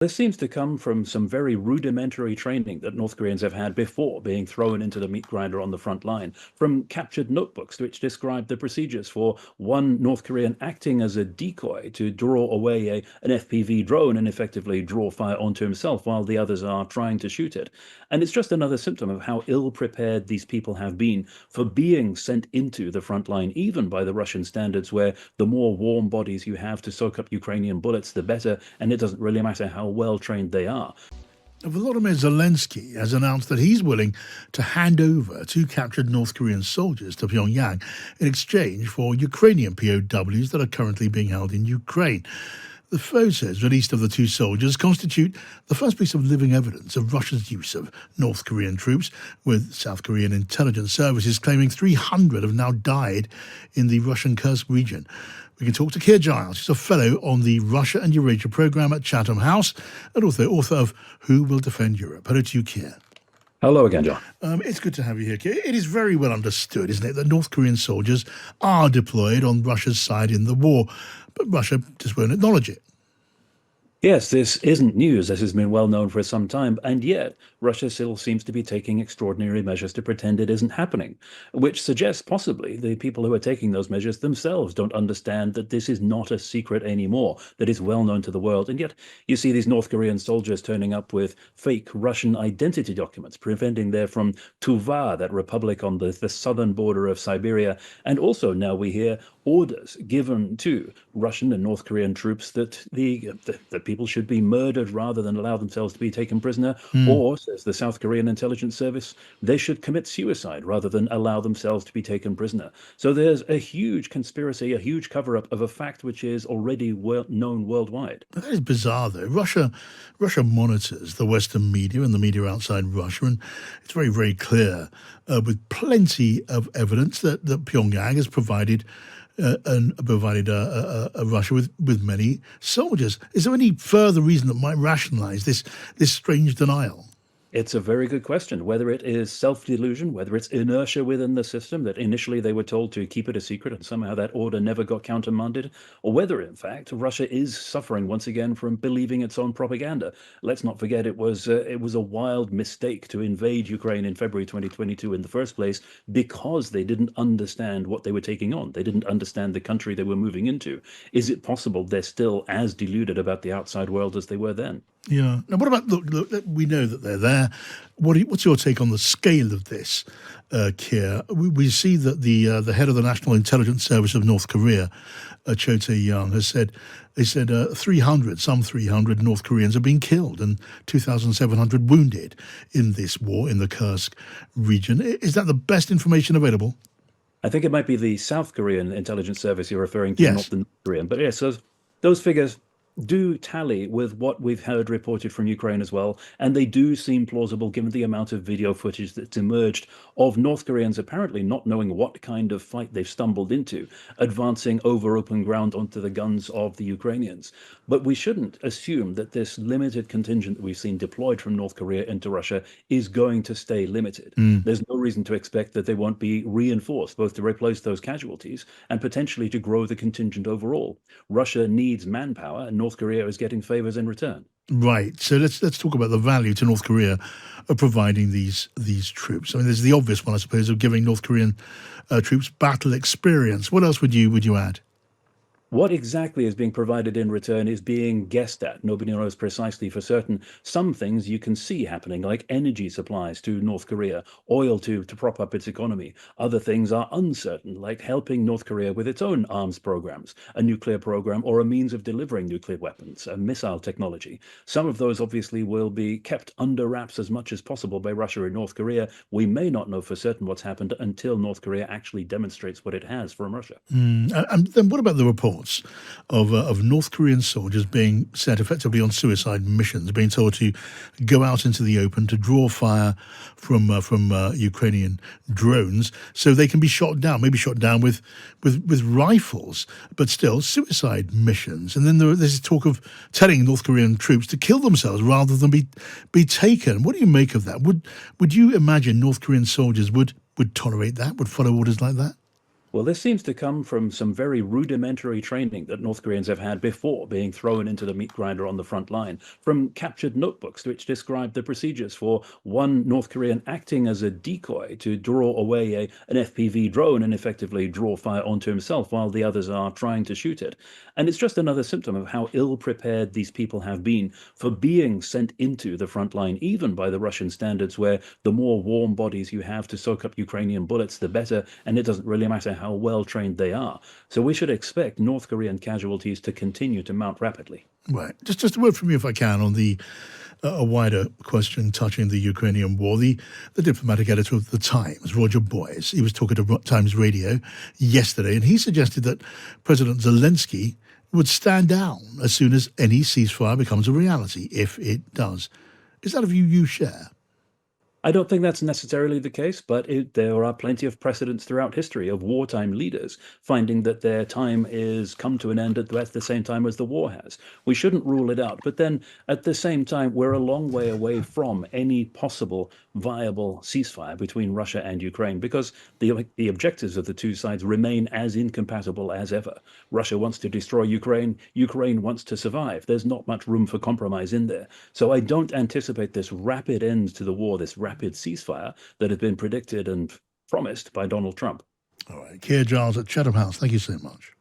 This seems to come from some very rudimentary training that North Koreans have had before being thrown into the meat grinder on the front line, from captured notebooks which describe the procedures for one North Korean acting as a decoy to draw away an FPV drone and effectively draw fire onto himself while the others are trying to shoot it. And it's just another symptom of how ill prepared these people have been for being sent into the front line, even by the Russian standards, where the more warm bodies you have to soak up Ukrainian bullets, the better, and it doesn't really matter how well trained they are. Volodymyr Zelenskyy has announced that he's willing to hand over two captured North Korean soldiers to Pyongyang in exchange for Ukrainian POWs that are currently being held in Ukraine. The photos released of the two soldiers constitute the first piece of living evidence of Russia's use of North Korean troops, with South Korean intelligence services claiming 300 have now died in the Russian Kursk region. We can talk to Keir Giles. He's a fellow on the Russia and Eurasia programme at Chatham House and also author of Who Will Defend Europe. Hello to you, Keir. Hello again, John. It's good to have you here, Keir. It is very well understood, isn't it, that North Korean soldiers are deployed on Russia's side in the war, but Russia just won't acknowledge it. Yes, this isn't news. This has been well known for some time, and yet Russia still seems to be taking extraordinary measures to pretend it isn't happening, which suggests possibly the people who are taking those measures themselves don't understand that this is not a secret anymore, that is well known to the world. And yet you see these North Korean soldiers turning up with fake Russian identity documents, preventing them from Tuva, that republic on the southern border of Siberia. And also now we hear orders given to Russian and North Korean troops that the people should be murdered rather than allow themselves to be taken prisoner, or, says the South Korean intelligence service, they should commit suicide rather than allow themselves to be taken prisoner. So there's a huge conspiracy, a huge cover-up of a fact which is already known worldwide. That is bizarre, though. Russia monitors the Western media and the media outside Russia, and it's very, very clear, with plenty of evidence that Pyongyang has provided Russia with many soldiers. Is there any further reason that might rationalise this strange denial? It's a very good question, whether it is self-delusion, whether it's inertia within the system, that initially they were told to keep it a secret and somehow that order never got countermanded, or whether, in fact, Russia is suffering once again from believing its own propaganda. Let's not forget it was a wild mistake to invade Ukraine in February 2022 in the first place because they didn't understand what they were taking on. They didn't understand the country they were moving into. Is it possible they're still as deluded about the outside world as they were then? Yeah. Now, what about, look, we know that they're there. What's your take on the scale of this, Keir? We see that the head of the National Intelligence Service of North Korea, Cho Tae-young, has said, 300 North Koreans have been killed and 2,700 wounded in this war in the Kursk region. Is that the best information available? I think it might be the South Korean intelligence service you're referring to, Yes. not the North Korean. But yes, those figures do tally with what we've heard reported from Ukraine as well, and they do seem plausible given the amount of video footage that's emerged of North Koreans apparently not knowing what kind of fight they've stumbled into, advancing over open ground onto the guns of the Ukrainians. But we shouldn't assume that this limited contingent that we've seen deployed from North Korea into Russia is going to stay limited. There's no reason to expect that they won't be reinforced, both to replace those casualties and potentially to grow the contingent overall. Russia needs manpower, and North Korea is getting favors in return. Right. So let's talk about the value to North Korea of providing these troops. I mean, there's the obvious one, I suppose, of giving North Korean troops battle experience. What else would you add? What exactly is being provided in return is being guessed at. Nobody knows precisely for certain. Some things you can see happening, like energy supplies to North Korea, oil to prop up its economy. Other things are uncertain, like helping North Korea with its own arms programs, a nuclear program, or a means of delivering nuclear weapons, a missile technology. Some of those obviously will be kept under wraps as much as possible by Russia and North Korea. We may not know for certain what's happened until North Korea actually demonstrates what it has from Russia. And then what about the reports of North Korean soldiers being sent effectively on suicide missions, being told to go out into the open to draw fire from Ukrainian drones so they can be shot down, maybe shot down with rifles, but still suicide missions? And then there's talk of telling North Korean troops to kill themselves rather than be taken. What do you make of that? Would you imagine North Korean soldiers would tolerate that, would follow orders like that? Well, this seems to come from some very rudimentary training that North Koreans have had before being thrown into the meat grinder on the front line, from captured notebooks which describe the procedures for one North Korean acting as a decoy to draw away an FPV drone and effectively draw fire onto himself while the others are trying to shoot it. And it's just another symptom of how ill prepared these people have been for being sent into the front line, even by the Russian standards, where the more warm bodies you have to soak up Ukrainian bullets, the better, and it doesn't really matter how well trained they are. So we should expect North Korean casualties to continue to mount rapidly. Right. Just a word from you, if I can, on the a wider question touching the Ukrainian war. The diplomatic editor of the Times, Roger Boyce, he was talking to Times Radio yesterday, and he suggested that President Zelenskyy would stand down as soon as any ceasefire becomes a reality, if it does. Is that a view you share? I don't think that's necessarily the case, but there are plenty of precedents throughout history of wartime leaders finding that their time is come to an end at the same time as the war has. We shouldn't rule it out, but then at the same time, we're a long way away from any possible viable ceasefire between Russia and Ukraine because the objectives of the two sides remain as incompatible as ever. Russia wants to destroy Ukraine, Ukraine wants to survive. There's not much room for compromise in there. So I don't anticipate this rapid end to the war, this rapid ceasefire that has been predicted and promised by Donald Trump. All right. Keir Giles at Chatham House, thank you so much.